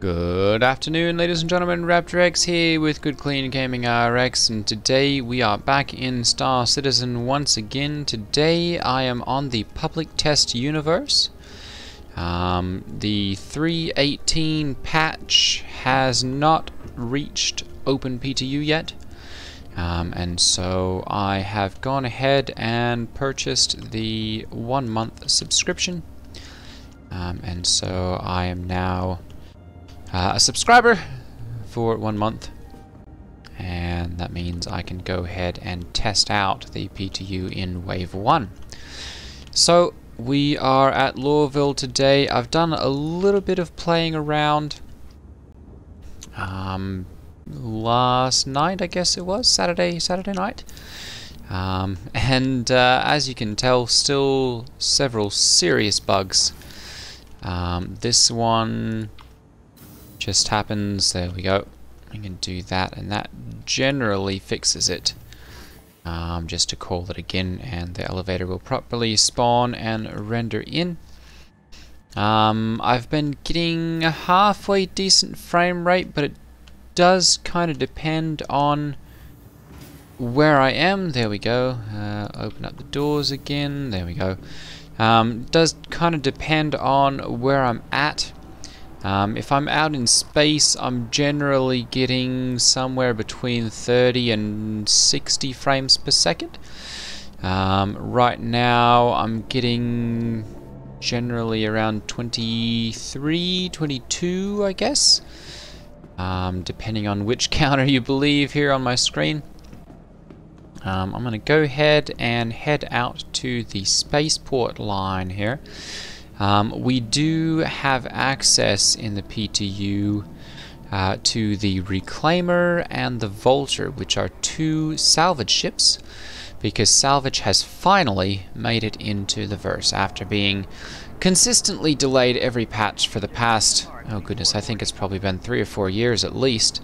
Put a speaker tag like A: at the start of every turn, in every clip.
A: Good afternoon, ladies and gentlemen. Raptor X here with Good Clean Gaming RX, and today we are back in Star Citizen once again. Today I am on the public test universe. The 3.18 patch has not reached open PTU yet, and so I have gone ahead and purchased the 1 month subscription, and so I am now a subscriber for 1 month, and that means I can go ahead and test out the PTU in Wave 1. So we are at Lorville today. I've done a little bit of playing around last night, I guess it was, Saturday night. And as you can tell, still several serious bugs. This one just happens, there we go. I can do that, and that generally fixes it. Just to call it again, and the elevator will properly spawn and render in. I've been getting a halfway decent frame rate, but it does kind of depend on where I am. There we go. Open up the doors again. There we go. Does kind of depend on where I'm at. If I'm out in space, I'm generally getting somewhere between 30 and 60 frames per second. Right now I'm getting generally around 23, 22, I guess, depending on which counter you believe here on my screen. I'm going to go ahead and head out to the spaceport line here. We do have access in the PTU to the Reclaimer and the Vulture, which are two salvage ships, because Salvage has finally made it into the verse after being consistently delayed every patch for the past, oh goodness, I think it's probably been 3 or 4 years at least.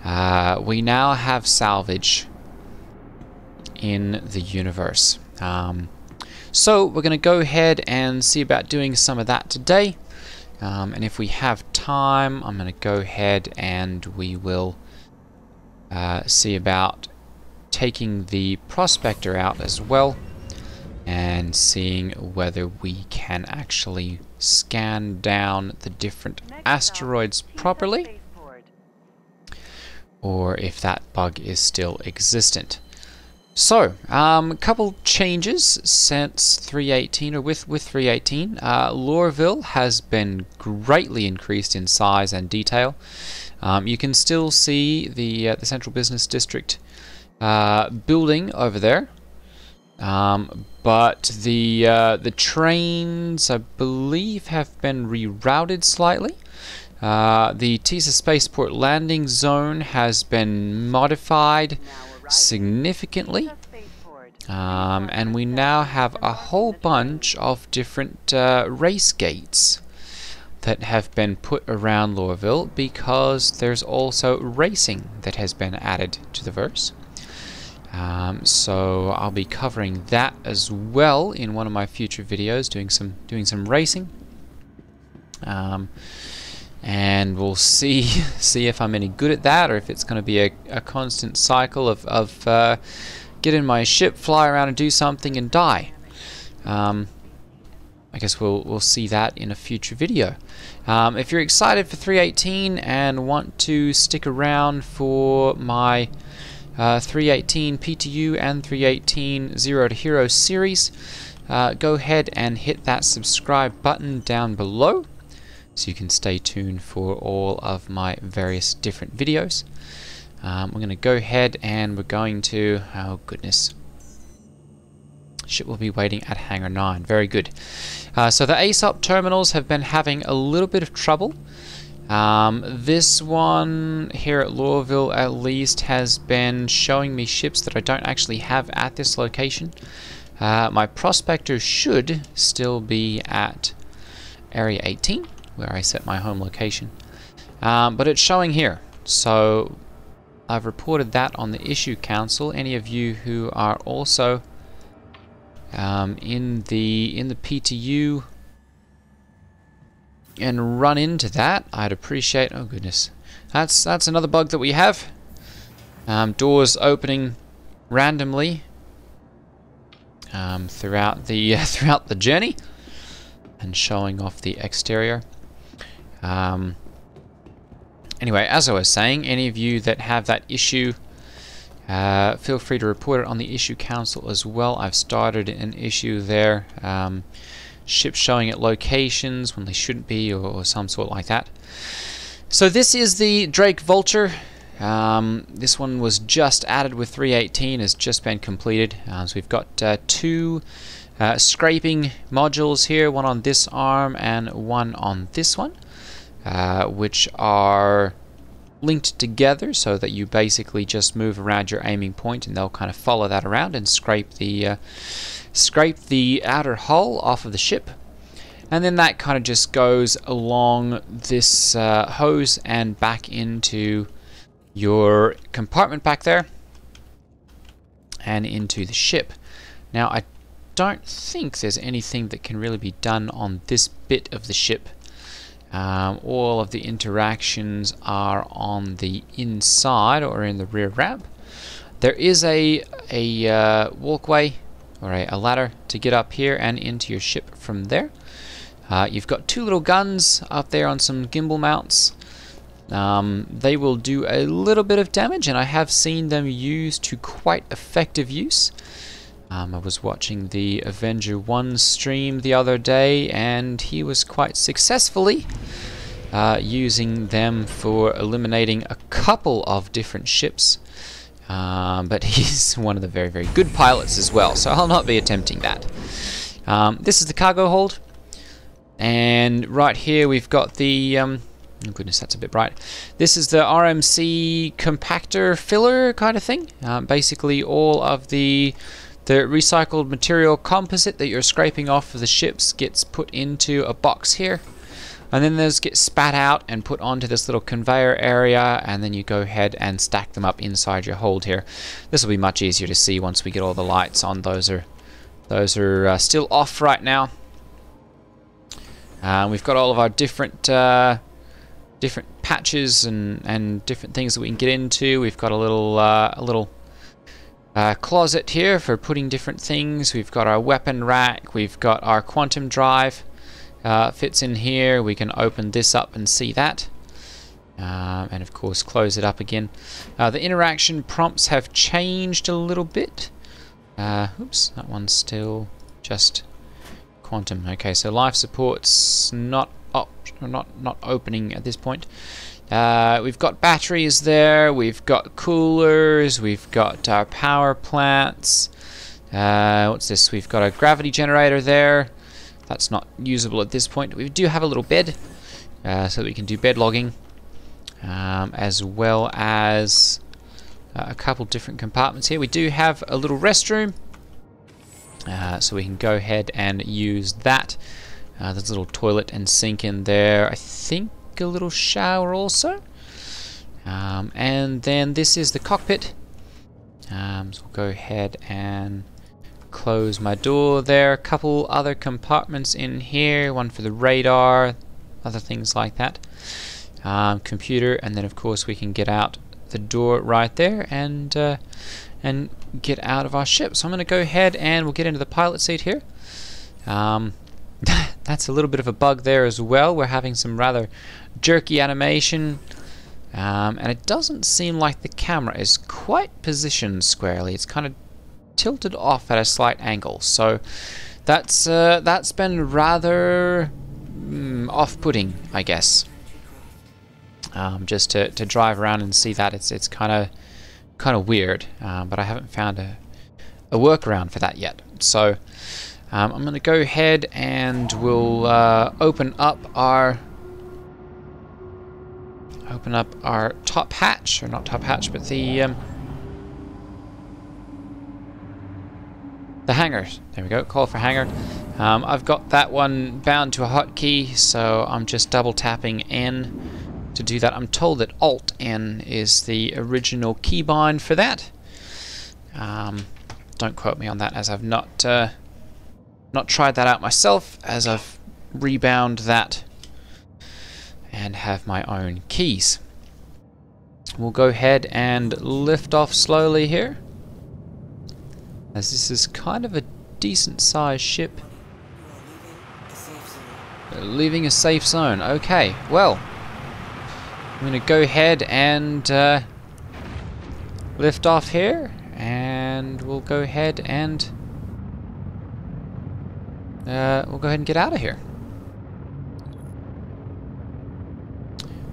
A: We now have Salvage in the universe. So we're going to go ahead and see about doing some of that today, and if we have time, I'm going to go ahead and we will see about taking the Prospector out as well, and seeing whether we can actually scan down the different asteroids properly, or if that bug is still existent. So, a couple changes since 3.18, or with 3.18. Lorville has been greatly increased in size and detail. You can still see the Central Business District building over there, but the trains, I believe, have been rerouted slightly. The Teasa Spaceport landing zone has been modified significantly, and we now have a whole bunch of different race gates that have been put around Lorville, because there's also racing that has been added to the verse. So I'll be covering that as well in one of my future videos, doing some racing. And we'll see if I'm any good at that, or if it's going to be a constant cycle of get in my ship, fly around and do something and die. I guess we'll see that in a future video. If you're excited for 3.18 and want to stick around for my 3.18 PTU and 3.18 Zero to Hero series, go ahead and hit that subscribe button down below, so you can stay tuned for all of my various different videos. We're going to go ahead and we're going to, oh goodness, ship will be waiting at Hangar 9. Very good. So the ASOP terminals have been having a little bit of trouble. This one here at Lorville at least has been showing me ships that I don't actually have at this location. My Prospector should still be at Area 18, where I set my home location, but it's showing here, so I've reported that on the issue council. Any of you who are also in the PTU and run into that, I'd appreciate... Oh goodness, that's another bug that we have. Doors opening randomly throughout the journey and showing off the exterior. Anyway, as I was saying, any of you that have that issue, feel free to report it on the issue council as well. I've started an issue there. Ships showing at locations when they shouldn't be, or some sort like that. So this is the Drake Vulture. This one was just added with 3.18, has just been completed. So we've got two scraping modules here, one on this arm and one on this one, which are linked together so that you basically just move around your aiming point and they'll kind of follow that around and scrape the outer hull off of the ship. And then that kind of just goes along this hose and back into your compartment back there and into the ship. Now I don't think there's anything that can really be done on this bit of the ship. All of the interactions are on the inside or in the rear ramp. There is a walkway or a ladder to get up here and into your ship from there. You've got two little guns up there on some gimbal mounts. They will do a little bit of damage, and I have seen them used to quite effective use. I was watching the Avenger 1 stream the other day, and he was quite successfully using them for eliminating a couple of different ships. But he's one of the very, very good pilots as well, so I'll not be attempting that. This is the cargo hold, and right here we've got the... oh goodness, that's a bit bright. This is the RMC compactor filler kind of thing. Basically all of the recycled material composite that you're scraping off of the ships gets put into a box here, and then those get spat out and put onto this little conveyor area, and then you go ahead and stack them up inside your hold here. This will be much easier to see once we get all the lights on. Those are still off right now. We've got all of our different patches and different things that we can get into. We've got a little closet here for putting different things. We've got our weapon rack. We've got our quantum drive. Fits in here. We can open this up and see that. And of course close it up again. The interaction prompts have changed a little bit. Oops, that one's still just quantum. Okay, so life support's not opening at this point. We've got batteries there, we've got coolers, we've got our power plants. What's this? We've got a gravity generator there. That's not usable at this point. We do have a little bed, so that we can do bed logging, as well as a couple different compartments here. We do have a little restroom, so we can go ahead and use that. There's a little toilet and sink in there. I think a little shower also. And then this is the cockpit. So we'll go ahead and close my door there. A couple other compartments in here. One for the radar, other things like that. Computer, and then of course we can get out the door right there and get out of our ship. So I'm going to go ahead and we'll get into the pilot seat here. That's a little bit of a bug there as well. We're having some rather jerky animation, and it doesn't seem like the camera is quite positioned squarely. It's kind of tilted off at a slight angle, so that's been rather off-putting, I guess. Just to drive around and see that, it's kind of weird, but I haven't found a workaround for that yet. So I'm going to go ahead and we'll open up our top hatch, or not top hatch, but the hangars. There we go. Call for hangar. I've got that one bound to a hotkey, so I'm just double tapping N to do that. I'm told that Alt N is the original keybind for that. Don't quote me on that, as I've not tried that out myself, as I've rebound that and have my own keys. We'll go ahead and lift off slowly here, as this is kind of a decent sized ship. Leaving a safe zone. Okay, well, I'm going to go ahead and lift off here, and we'll go ahead and get out of here.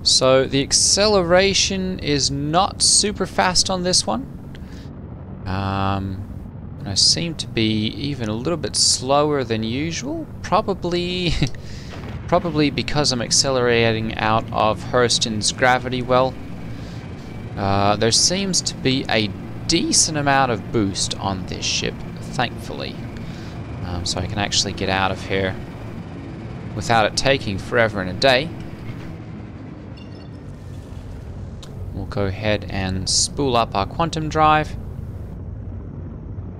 A: So the acceleration is not super fast on this one. And I seem to be even a little bit slower than usual. Probably because I'm accelerating out of Hurston's gravity well. There seems to be a decent amount of boost on this ship, thankfully. So I can actually get out of here without it taking forever and a day. We'll go ahead and spool up our quantum drive.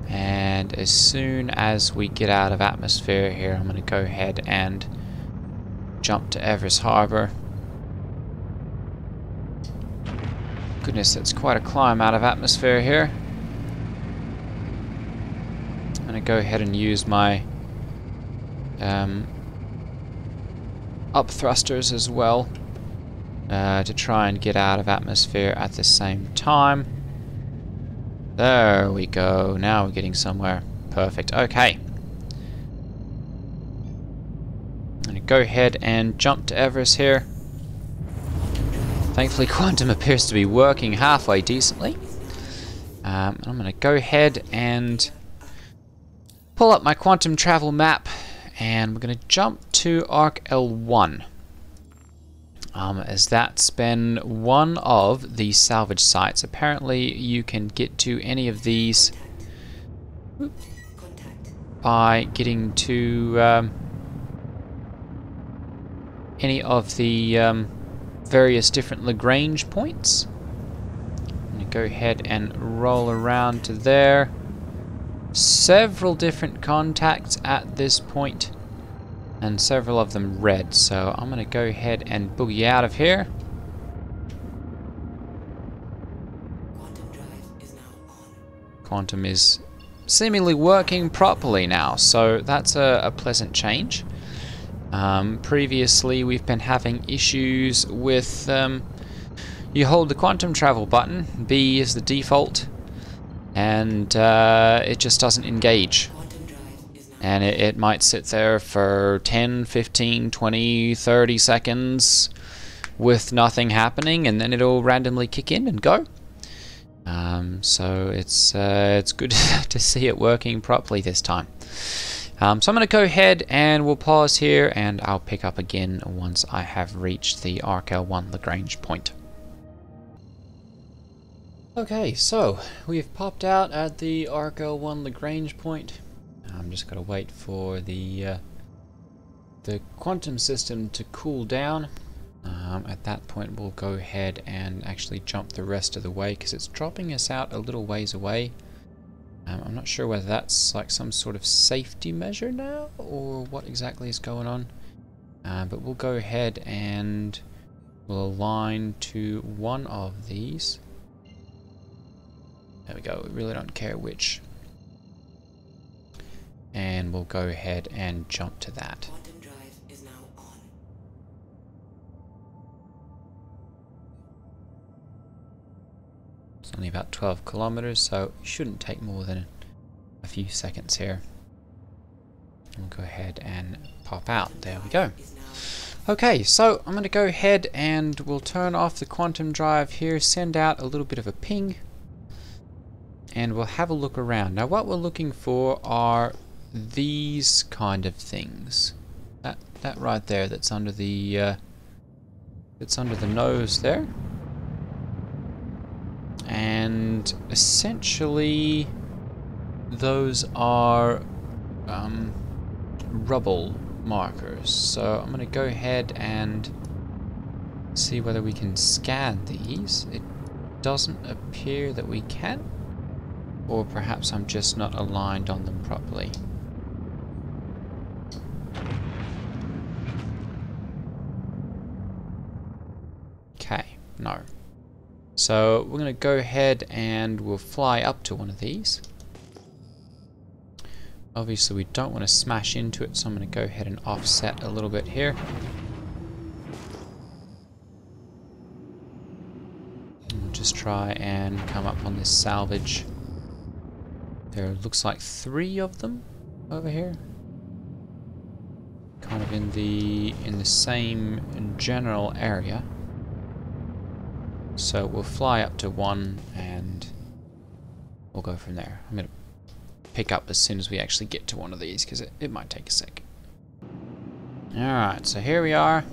A: And as soon as we get out of atmosphere here, I'm going to go ahead and jump to Everest Harbor. Goodness, that's quite a climb out of atmosphere here. I'm going to go ahead and use my up thrusters as well to try and get out of atmosphere at the same time. There we go. Now we're getting somewhere. Perfect. Okay. I'm going to go ahead and jump to Everest here. Thankfully, quantum appears to be working halfway decently. I'm going to go ahead and pull up my quantum travel map, and we're going to jump to Arc L1. As that's been one of the salvage sites. Apparently you can get to any of these by getting to any of the various different Lagrange points. I'm going to go ahead and roll around to there. Several different contacts at this point, and several of them red, so I'm going to go ahead and boogie out of here.
B: Quantum drive is now on.
A: Quantum is seemingly working properly now, so that's a pleasant change. Previously we've been having issues with you hold the quantum travel button, B is the default, and it just doesn't engage. And it might sit there for 10, 15, 20, 30 seconds with nothing happening, and then it'll randomly kick in and go. So it's good to see it working properly this time. So I'm going to go ahead and we'll pause here, and I'll pick up again once I have reached the Arc L1 Lagrange point. Okay, so we've popped out at the Arc L1 Lagrange point. I'm just going to wait for the quantum system to cool down. At that point we'll go ahead and actually jump the rest of the way, because it's dropping us out a little ways away. I'm not sure whether that's like some sort of safety measure now, or what exactly is going on. But we'll go ahead and we'll align to one of these. There we go, we really don't care which. And we'll go ahead and jump to that.
B: Quantum drive is now on.
A: It's only about 12 kilometers, so it shouldn't take more than a few seconds here. We'll go ahead and pop out. There we go. Okay, so I'm going to go ahead and we'll turn off the quantum drive here, send out a little bit of a ping, and we'll have a look around. Now what we're looking for are these kind of things. That right there, that's under the nose there. And essentially those are rubble markers. So I'm going to go ahead and see whether we can scan these. It doesn't appear that we can, or perhaps I'm just not aligned on them properly. Okay, no. So we're going to go ahead and we'll fly up to one of these. Obviously we don't want to smash into it, so I'm going to go ahead and offset a little bit here. We'll just try and come up on this salvage. There looks like 3 of them over here. Kind of in the same general area. So we'll fly up to one and we'll go from there. I'm going to pick up as soon as we actually get to one of these because it might take a sec. Alright, so here we are.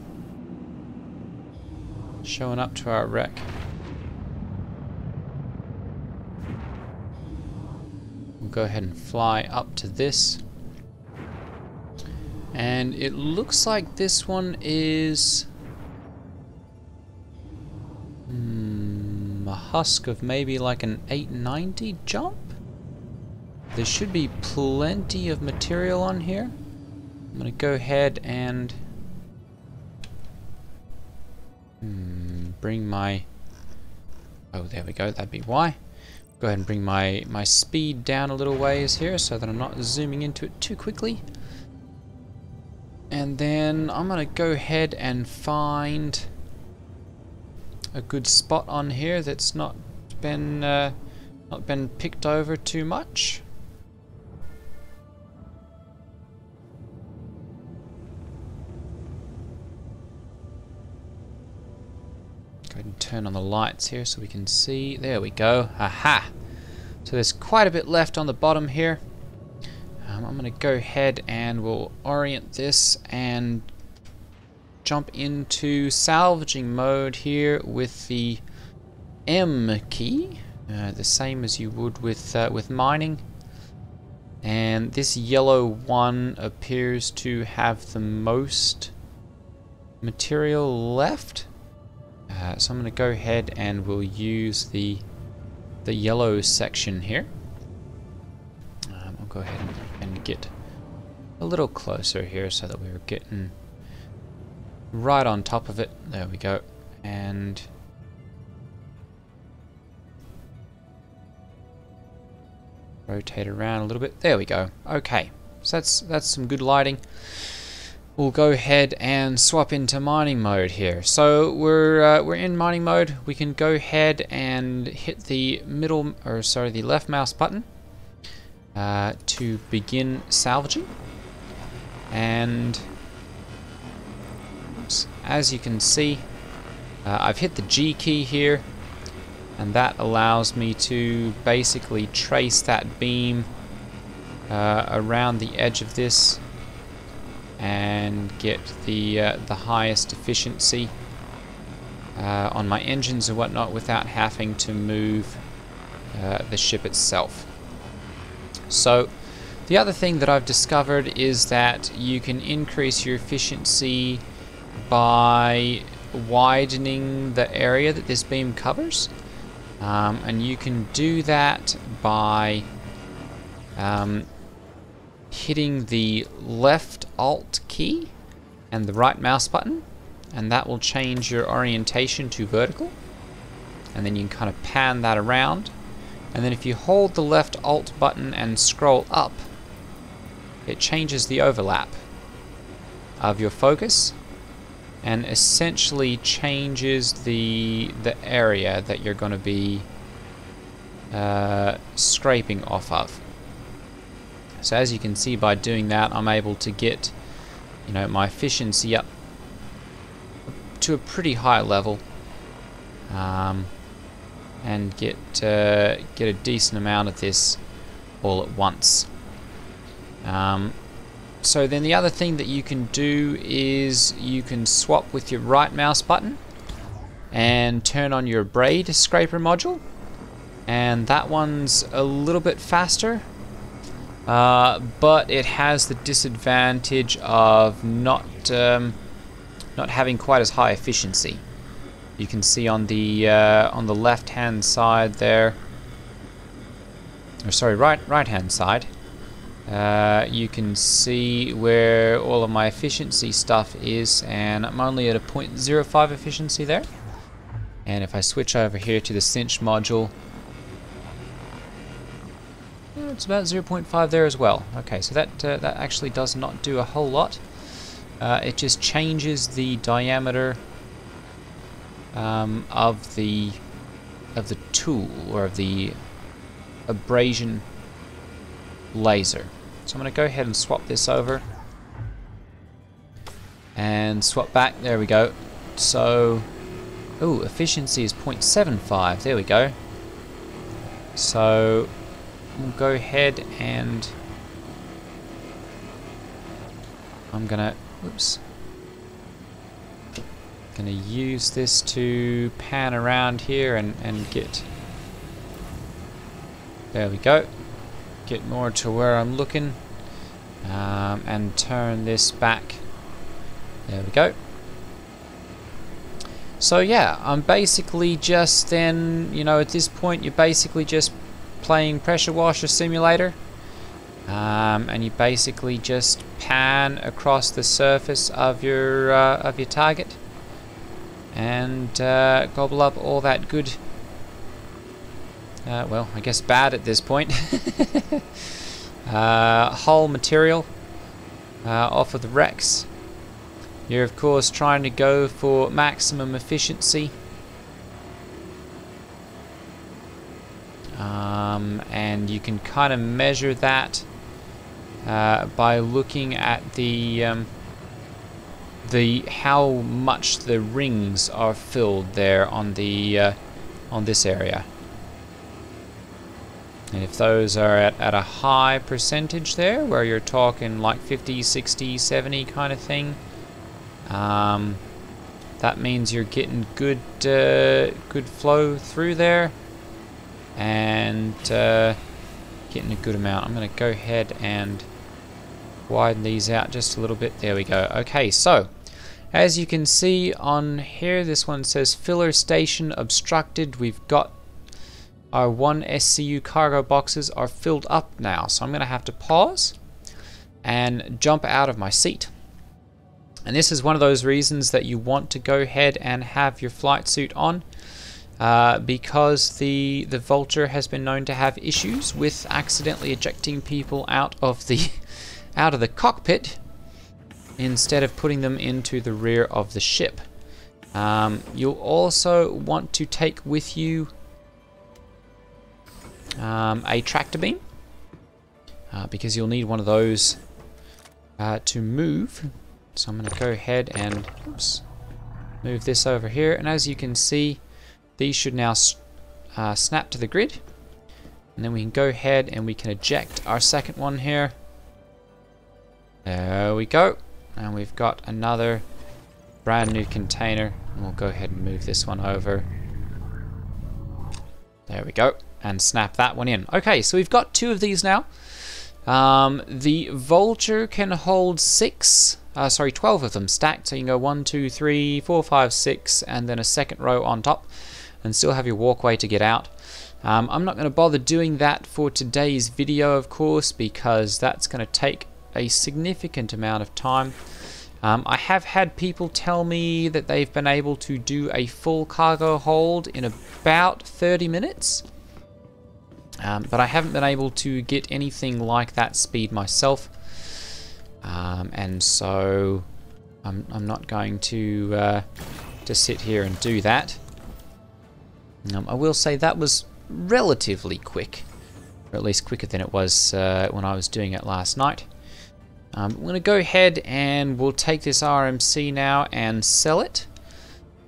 A: Showing up to our wreck. We'll go ahead and fly up to this. And it looks like this one is a husk of maybe like an 890 jump. There should be plenty of material on here. I'm going to go ahead and bring my... Oh, there we go. That'd be why. Go ahead and bring my speed down a little ways here so that I'm not zooming into it too quickly. And then I'm going to go ahead and find a good spot on here that's not been picked over too much. Go ahead and turn on the lights here so we can see. There we go. Aha! So there's quite a bit left on the bottom here. I'm going to go ahead and we'll orient this and jump into salvaging mode here with the M key, the same as you would with mining. And this yellow one appears to have the most material left. So I'm going to go ahead and we'll use the yellow section here. I'll go ahead and get a little closer here so that we're getting right on top of it. There we go. And rotate around a little bit. There we go. Okay, so that's some good lighting. We'll go ahead and swap into mining mode here. So we're in mining mode. We can go ahead and hit the the left mouse button to begin salvaging. And as you can see, I've hit the G key here, and that allows me to basically trace that beam around the edge of this and get the highest efficiency on my engines and whatnot without having to move the ship itself. So the other thing that I've discovered is that you can increase your efficiency by widening the area that this beam covers, and you can do that by hitting the left Alt key and the right mouse button, and that will change your orientation to vertical, and then you can kind of pan that around. And then if you hold the left Alt button and scroll up, it changes the overlap of your focus and essentially changes the area that you're going to be scraping off of. So as you can see, by doing that, I'm able to get, my efficiency up to a pretty high level, and get a decent amount of this all at once. So then the other thing that you can do is you can swap with your right mouse button and turn on your braid scraper module, and that one's a little bit faster, but it has the disadvantage of not having quite as high efficiency. You can see on the left hand side there, or sorry, right hand side, you can see where all of my efficiency stuff is, and I'm only at a 0.05 efficiency there. And if I switch over here to the cinch module, it's about 0.5 there as well. Okay, so that actually does not do a whole lot. It just changes the diameter of the tool, or of the abrasion laser. So I'm going to go ahead and swap this over and swap back. There we go. So, ooh, efficiency is 0.75. There we go. So we'll go ahead and I'm gonna use this to pan around here and get, there we go, get more to where I'm looking, and turn this back. There we go. So yeah, I'm basically just then, you know, at this point you're basically just playing Pressure Washer Simulator, and you basically just pan across the surface of your target and gobble up all that good, well, I guess bad at this point, hull material off of the wrecks. You're of course trying to go for maximum efficiency, and you can kind of measure that by looking at the how much the rings are filled there on the on this area. And if those are at a high percentage there, where you're talking like 50, 60, 70 kind of thing, that means you're getting good good flow through there, and getting a good amount. I'm going to go ahead and widen these out just a little bit. There we go. Okay, so as you can see on here, this one says filler station obstructed. We've got our 1 SCU cargo boxes are filled up now, so I'm going to have to pause and jump out of my seat. And this is one of those reasons that you want to go ahead and have your flight suit on, because the Vulture has been known to have issues with accidentally ejecting people out of the cockpit instead of putting them into the rear of the ship. You'll also want to take with you a tractor beam, because you'll need one of those to move. So I'm going to go ahead and move this over here, and as you can see, these should now snap to the grid, and then we can go ahead and we can eject our second one here. There we go, and we've got another brand new container, and we'll go ahead and move this one over. There we go, and snap that one in. Okay, so we've got 2 of these now. The Vulture can hold 12 of them stacked, so you can go 1, 2, 3, 4, 5, 6, and then a second row on top, and still have your walkway to get out. I'm not going to bother doing that for today's video, of course, because that's going to take a significant amount of time. I have had people tell me that they've been able to do a full cargo hold in about 30 minutes. But I haven't been able to get anything like that speed myself. And so I'm not going to sit here and do that. I will say that was relatively quick, or at least quicker than it was when I was doing it last night. I'm going to go ahead and we'll take this RMC now and sell it.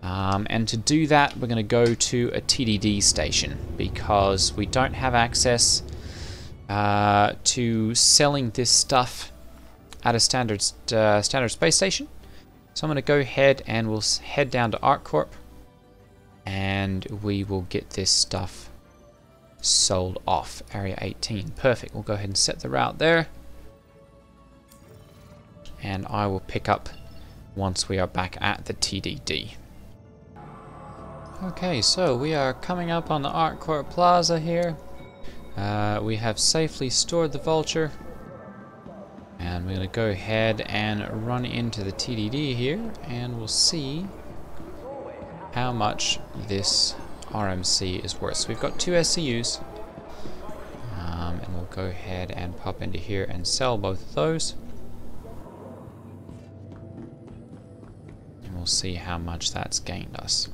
A: And to do that, we're going to go to a TDD station, because we don't have access to selling this stuff at a standard space station. So I'm going to go ahead and we'll head down to ArcCorp, and we will get this stuff sold off. Area 18. Perfect. We'll go ahead and set the route there, and I will pick up once we are back at the TDD. Okay, so we are coming up on the ArcCorp Plaza here. We have safely stored the Vulture, and we're going to go ahead and run into the TDD here, and we'll see how much this RMC is worth. So we've got 2 SCUs. And we'll go ahead and pop into here and sell both of those. And we'll see how much that's gained us.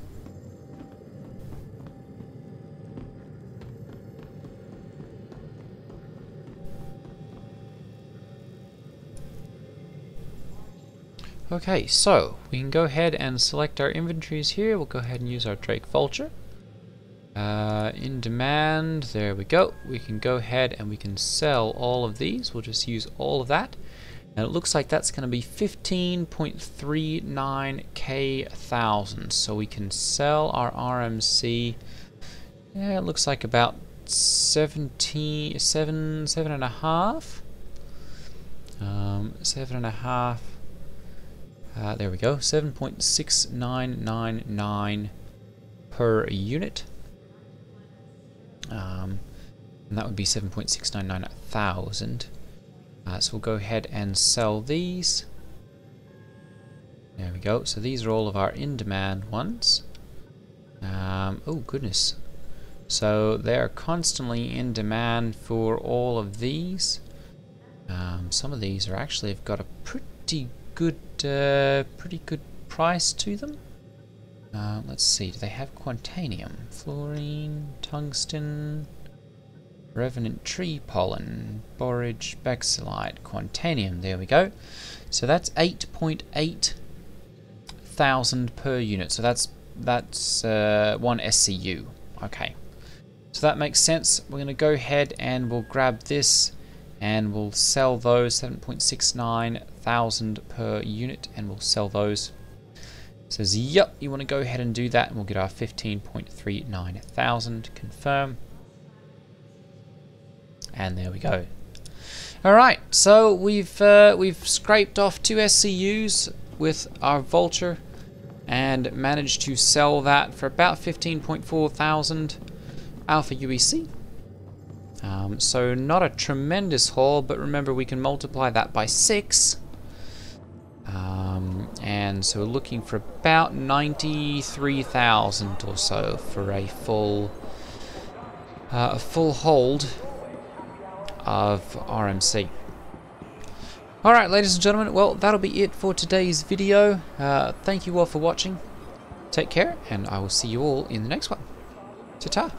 A: Okay, so we can go ahead and select our inventories here. We'll go ahead and use our Drake Vulture. In demand, there we go. We can go ahead and we can sell all of these. We'll just use all of that. And it looks like that's going to be 15.39k thousand. So we can sell our RMC. Yeah, it looks like about 7.5. 7.5. There we go, 7.6999 per unit. And that would be 7.699 thousand. So we'll go ahead and sell these. There we go. So these are all of our in-demand ones. Oh goodness. So they are constantly in demand for all of these. Some of these are actually have got a pretty good price to them. Let's see, do they have quantanium, fluorine, tungsten, revenant tree pollen, borage, baxillite, quantanium? There we go. So that's 8.8 thousand per unit. So that's 1 SCU. Okay, so that makes sense. We're going to go ahead and we'll grab this and we'll sell those. 7.69 thousand per unit, and we'll sell those. It says yep, you want to go ahead and do that, and we'll get our 15.39 thousand. Confirm, and there we go. Alright, so we've scraped off 2 SCUs with our Vulture and managed to sell that for about 15.4 thousand Alpha UEC. So not a tremendous haul, but remember we can multiply that by 6. And so we're looking for about 93,000 or so for a full hold of RMC. Alright, ladies and gentlemen, well, that'll be it for today's video. Thank you all for watching. Take care, and I will see you all in the next one. Ta-ta.